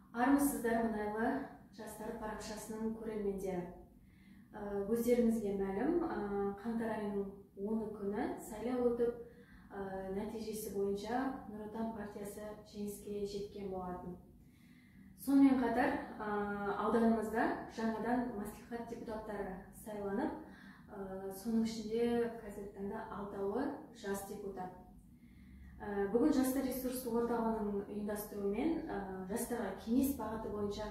Армысыздар мұнайлы жастар парақшасының көрермендері. Өздеріңізге мәлім, қаңтар айының 10 күні сайлау өтіп, нәтижесі бойынша Нұр Отан партиясы жеңіске жеткен болатын. Сонымен қатар, ауданымызда жаңадан мәслихат депутаттары сайланып, соның ішінде қазіргі таңда 6-ы жас депутат. Бүгін жастар ресурсы орталығының ұйымдастыруымен жастарға кеңес бағыты бойынша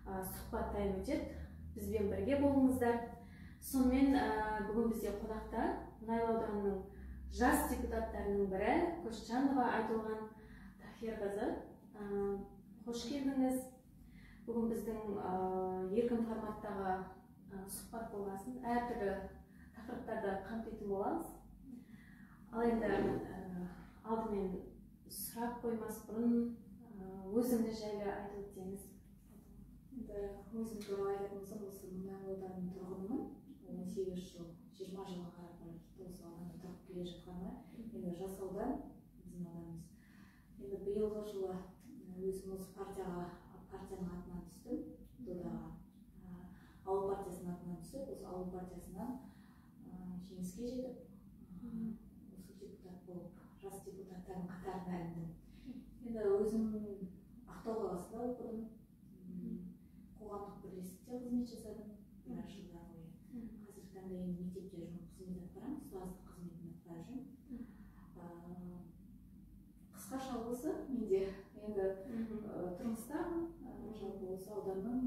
сұхбат тайм өтеді. Бізбен бірге болыңыздар. Сонымен бүгін бізде қонақта Мұнайлы ауданының жас депутаттарының бірі Көшжанова Айтолған Тахирқызы. Қош келдіңіз. Бүгін біздің еркін форматтағы сұхбат болғасын, әртүрлі тақырыптарды қамтитын боламыз. Ал енді алдымен сұрақ қоймас бұрын өзіңіз жайлы айтып өтсеңіз. Өзім туралы айтатын болсам, осы Мұнайлы ауданының тұрғынымын. 18 жыл, 20 жылға қарап осы ауданда тұрып келе жатқаныма. Енді жас аудан, біздің ауданымыз. Енді биылғы жылы өзім осы партияның атынан түстім. Додаға ауыл партиясының атынан түсіп, осы ауыл партиясынан жеңіске жетіп, осы депутат болып, жас депутаттардың қатарына іліндім. Енді өзім Ақтау қаласында оқыдым. Қоғамдық бірлестікте қызмет жасадым біраз жылдар бойы. Қазіргі таңда енді мектепте қызмет атқарамын, ұстаздық қызметін атқарып жүрмін. Қысқаша осы менде енді тұрмыстамын, жалпы осы ауданның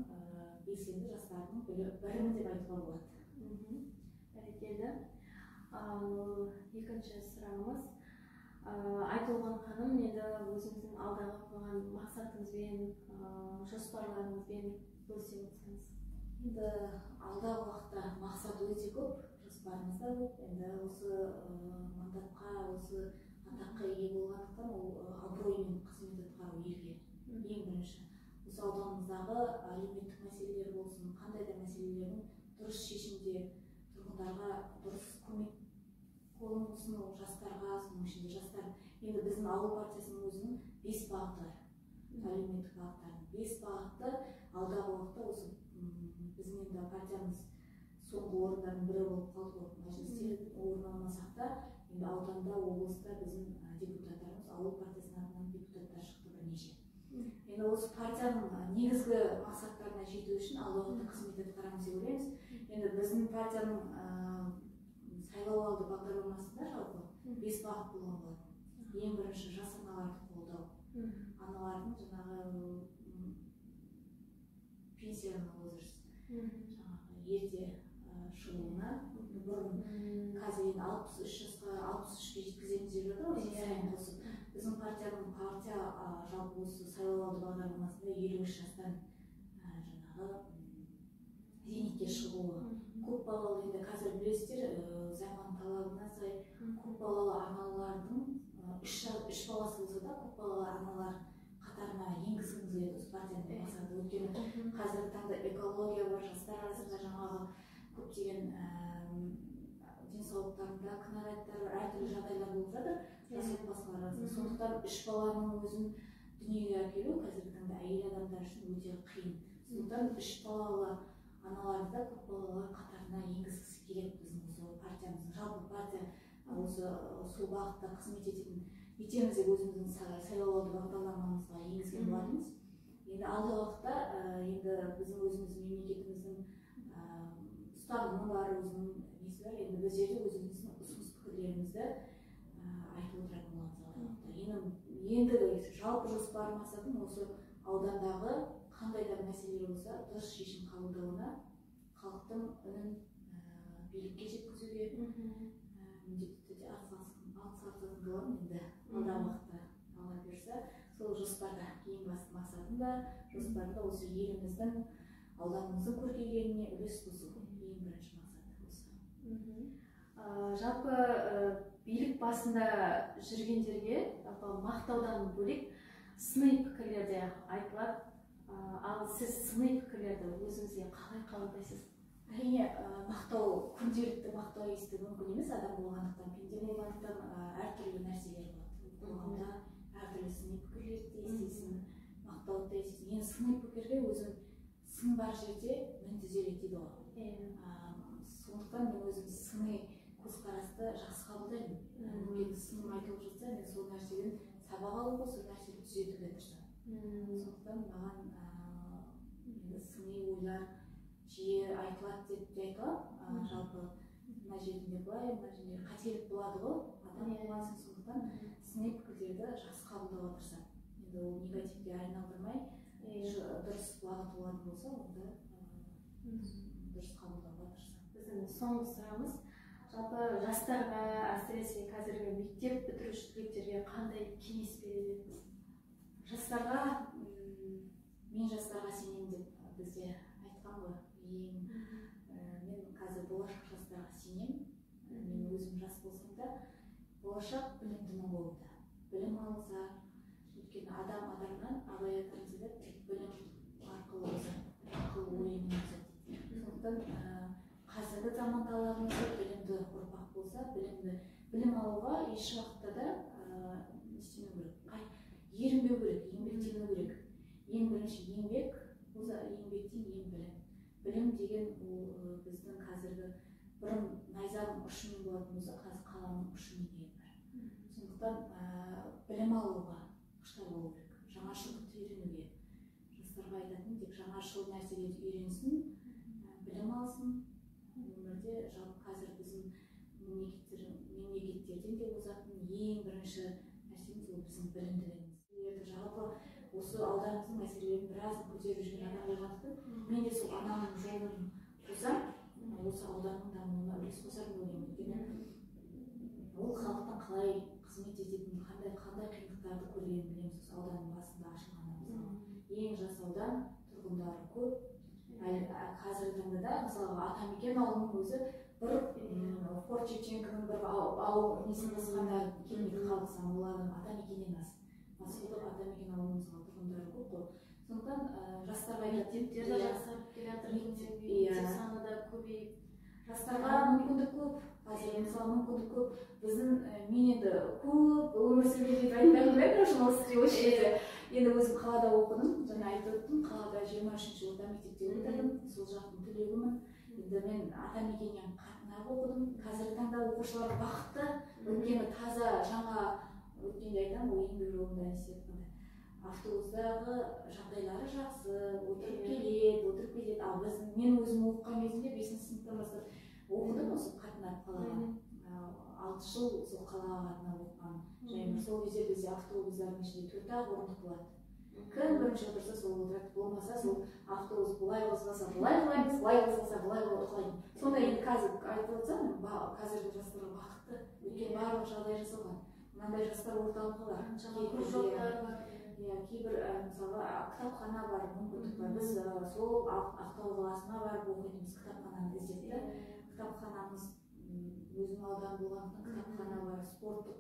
белсенді жастарының бірімін деп айтуға болады. Бәрекелді. Екінші сұрағымыз, Айтолған ханым, енді өзіңіздің алдағы қойған мақсатыңызбен, жоспарларыңызбен бөлісе отырсаңыз. Енді алдағы уақытта мақсат өте көп, жоспарымыз да көп. Енді осы мандатқа, осы атаққа ие болғандықтан ол абыроймен қызмет атқару елге ең бірінші. Осы ауданымыздағы әлеуметтік мәселелер болсын, қандай да мәселелердің дұрыс шешімде тұрғындарға дұрыс көмек қолын ұсыну, жастарға, соның ішінде жастар. Енді біздің ауыл партиясының өзінің 5 бағыты бар. Әлеуметтік бағыттардың 5 бағыты алдағы уақытта осы біздің енді партиямыз соңғы орындардың бірі болып қалды. Мәжілісте орын алмасақ та, енді ауданда, облыста біздің депутаттарымыз ауыл партиясының атынан депутаттар шықты бірнеше. Енді осы партияның негізгі мақсаттарына жету үшін алдағы уақытта қызмет атқарамыз деп ойлаймыз. Енді біздің партияның сайлау алды бағдарламасында жалпы 5 бағыт болған болатын. Ең бірінші жас аналарды қолдау. Аналардың жаңағы пенсияның возраст, ерте шығуына бұрын қазір енді 63 жасқа 63-ге жеткіземіз деп жатыр ғой, сайын қосып. Біздің партияның жалпы осы сайлау алды бағдарламасында 53 жастан жаңағы зейнетке шығуы. Көп балалы, енді қазір білесіздер, заман талабына сай көп балалы аналардың 3 баласы болса да көп балалы аналар қатарына енгізгіміз келеді осы партияның мақсаты. Өйткені қазіргі таңда экология бар, жастар арасында жаңағы көптеген денсаулықтарында кінәраттар, әртүрлі жағдайлар болып жатыр жас отбасылар арасында. Сондықтан 3 баланың өзін дүниеге әкелу қазіргі таңда әйел адамдар үшін өте қиын. Сондықтан 3 балалы аналарды көп балалар қатарына енгізгісі келеді біздің осы партиямыздың. Жалпы партия осы сол бағытта қызмет етеміз деп өзіміздің сайлауалды бағдарламамызға енгізген болатынбыз. Енді алдағы уақытта енді біздің өзіміздің мемлекетіміздің ұстанымы бар, өзінің несі бар. Енді біз жерде өзіміздің ұсыныс пікірлерімізді айтып отыратын боламыз алдағы уақытта. Енді жалпы жоспар мақсатым осы аудандағы қандай да мәселелер болса дұрыс шешім қабылдауына, халықтың үнін билікке жеткізуге міндетті түрде атсалысатын боламын. Енді алдағы уақытта алла бұйырса, сол жоспарда ең басты мақсатым да жоспарда осы еліміздің, ауданымыздың көркейгеніне үлес қосу ең бірінші мақсаты осы. Жалпы билік басында жүргендерге мақтаудан бөлек сыни пікірлер де айтылады. Ал сіз сыни пікірлерді өзіңізге қалай қабылдайсыз? Әрине, мақтау, күнделікті мақтау есту мүмкін емес, адам болғандықтан, пенде болғандықтан әртүрлі нәрселер болады. Қоғамда әртүрлі сыни пікірлерді естисің, мақтауды естисің. Ең енді сыни пікірге өзім сын бар жерде мін түзеледі дейді ғой. Сондықтан мен өзім сыни көзқарасты жақсы қабылдаймын. Егер сыным айтылып жатса, мен сол нәрседен сабақ алуға, сол нәрсені түзетуге тырысамын. Сондықтан маған сыни ойлар жиі айтылады деп айтыламын. Жалпы мына жерінде былай, мына жерінде қателік болады ғой, адам болғансың, сондықтан сыни пікірлерді жақсы қабылдауға тырысамын. Енді ол негативке айналдырмай, дұрыс бағыт болатын болса, онда дұрыс қабылдауға тырысамын. Біздің соңғы сұрағымыз, жалпы жастарға, әсіресе қазіргі мектеп бітіруші түлектерге қандай кеңес берер едіңіз? Жастарға, мен жастарға сенемін деп бізде айтқан ғой. Мен қазір болашақ жастарға сенемін. Мен өзім жас болсам да, болашақ білімдінің қолында. Білім алса, өйткені адам адамнан абай атамыз айтады, білім арқылы озады, ақыл ойымен озады. Сондықтан қазіргі заман талабымызда білімді ұрпақ болса, білім алуға еш уақытта да істемеу керек. Ерінбеу керек, еңбектену керек. Ең бірінші еңбек, еңбектен ең білім. Білім деген ол біздің қазіргі бұрын найзаның ұшымен болатын болса, қазір қаламның ұшымен деген бар. Сондықтан білім алуға құштар болу керек. Жаңашылдықты үйренуге. Жастарға айтатын тек жаңашыл нәрсеге үйренсін, білім алсын. Өмірде жалпы қазір біздің мемлекеттерден де озатын ең бірінші нәрсеміз ол біздің білімділігіміз. Жалпы осы ауданымыздың мәселелерін біразын көтеріп жүрген адам болғандықтан, мен де сол анамның жолын қусам, осы ауданның дамуына үлес қосармын деп ойлаймын. Ол халықтың қалай қызмет ететінін, қандай қиындықтарды көргенін білеміз. Осы ауданның басында ашылғанда ең жас аудан, тұрғындары көп. Қазіргі таңда да мысалға Атамекен ауылының өзі бір Форт Шевченконың бір ауыл несін қосқанда келмейді халық саны, олардың Атамекеннен аз. Масылдық Атамекен ауылымызға тұрғындары көп қой. Сондықтан жастарға мектептер де жақсарып келе жатыр, мектеп саны да көбейіп, жастарға мүмкіндік көп. Қазір мысалы мүмкіндік көп. Мен енді көп өмір сүрген деп айтпаймын, осы жерде. Енді өзім қалада оқыдым, жаңа айтып өттім, қалада 23-ші орта мектепте оқыдым, сол жақтың түлегімін. Енді мен Атамекеннен қатынап оқыдым. Қазіргі таңда оқушылар бақытты, өйткені таза жаңа өткенде айтамын, ол еңбек жолында не істеп автобустағы жағдайлары жақсы, отырып келеді. Ал мен өзім оқыған кезімде 5-ші сыныптан бастап оқыдым, осы қатынап қалаға. 6 жыл сол қалаға қатынап оқыған. Және сол кезде бізде автобустардың ішінде 4-ақ орындық болады. Кім бірінші отырса сол отырады, болмаса сол автобус былай қозғалса былай құлаймыз, былай қозғалса былай құлаймыз. Сонда енді қазір айтып отырсам, қазіргі жастарға бақытты, өйткені барлық жағдай жасалған. Мынандай жастар орталығы бар, кружоктар бар. Кейбір мысалы кітапхана бар, мүмкіндік бар. Біз сол Ақтау қаласына барып оқитынбыз, кітапхананы іздеп. Кітапханамыз өзім аудан болғандықтан кітапхана бар, спорттық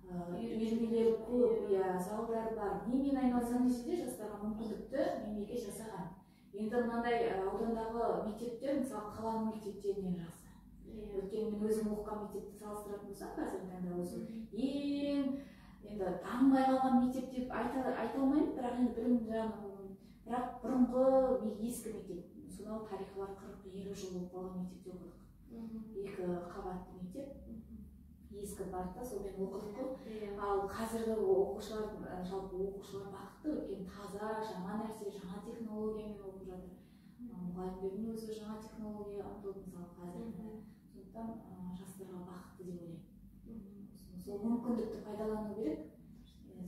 үйірмелер көп, залдар бар. Немен айналысам десе де жастарға мүмкіндікті мемлекет жасаған. Енді мынандай аудандағы мектептер, мысалы қаланың мектептерінен жақсы. Өйткені мен өзім оқыған мектепті салыстыратын болсам, қазіргі таңда өзім енді танымай қалған мектеп деп айта алмаймын, бірақ енді білім жағынан, бірақ бұрынғы ескі мектеп, сонау тарихы бар 40-50 жыл болып қалған мектепте оқыдық. 2 қабатты мектеп, ескі барда сонымен оқыдық қой. Ал қазіргі оқушылар, жалпы оқушылар бақытты, өйткені таза, жаңа нәрсе, жаңа технологиямен оқып жатыр. Мұғалімдердің өзі жаңа технология ұмтылды мысалы қазір. Сондықтан жастарға бақытты деп ойлаймын. Сол мүмкіндікті пайдалану керек,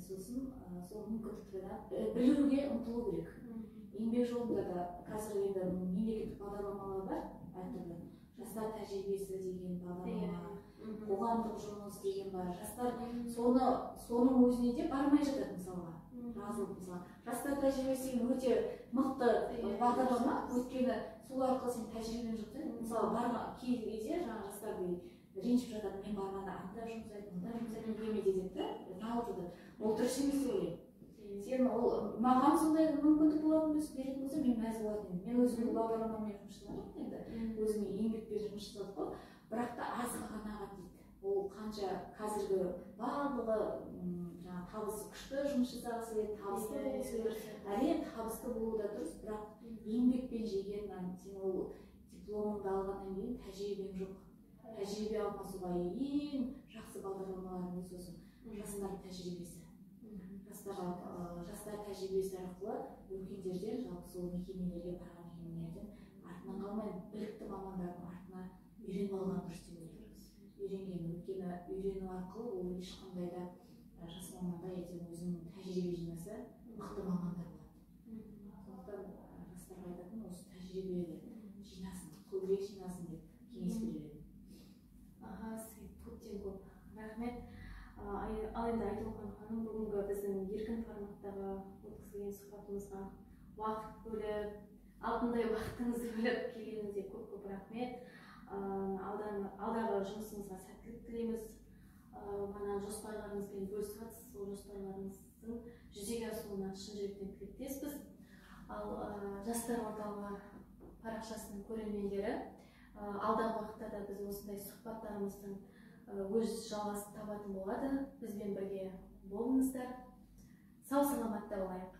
сосын сол мүмкіндікті білуге ұмтылу керек. Еңбек жолында да қазір енді мемлекеттік бағдарламалар бар, әртүрлі. Жастар тәжірибесі деген бағдарлама, қоғамдық жұмыс деген бар. Жастар соның өзіне де бармай жатады мысалға. Жастар тәжірибесі өте мықты бағдарлама, өйткені сол арқылы сен тәжірибені жұқтың. Мысалы кей кезде жаңа жастар ренжіп жатады, мен барғанда анда жұмсайтын, мында жұмсайтын келмейді деп налытады. Ол дұрыс емес деп ойлаймын. Сен маған сондай мүмкіндік болатын беретін болса, мен мәз болатын едім. Мен өзім бағдарламамен жұмыс жасадым, енді өзіме еңбекпен жұмыс жасадық қой, бірақ та аз қанағат дейді. Ол қанша қазіргі барлығы табысы күшті жұмыс жасағысы келеді, табысты болғысы келеді. Әрине табысты болу да дұрыс, бірақ еңбекпен жеген, сен ол дипломыңды алғаннан кейін тәжірибең жоқ. Тәжірибе алмасуға ең жақсы бағдарламаларымыз осы жастар тәжірибесі. Жастар тәжірибесі арқылы үлкендерден, жалпы сол мекемелерге барған мекемелерден артынан қалмай білікті мамандардың артына үйреніп алған дұрыс деп ойлаймын. Үйренген, өйткені үйрену арқылы ол ешқандай да жас мамандар ертең өзінің тәжірибе жинаса мықты мамандар болады. Сондықтан жастарға айтатын осы тәжірибелі жинасын, көбірек жинасын деп кеңес берер едім. Сізге көптен көп рахмет. Ал енді Айтолған ханым, бүгінгі біздің еркін форматтағы өткізілген сұхбатымызға уақыт бөліп, алтындай уақытыңызды бөліп келгеніңізге көп рахмет. Алдағы жұмысыңызға сәттілік тілейміз. Мана жоспарларыңызбен бөлісіп жатсыз, сол жоспарларыңыздың жүзеге асуына шын жүректен тілектеспіз. Ал жастар орталығы парақшасының көрермендері, алдағы уақытта біз осындай сұхбаттарымыздың өз жалғасын табатын болады. Бізбен бірге болыңыздар. Сау саламатта болайық.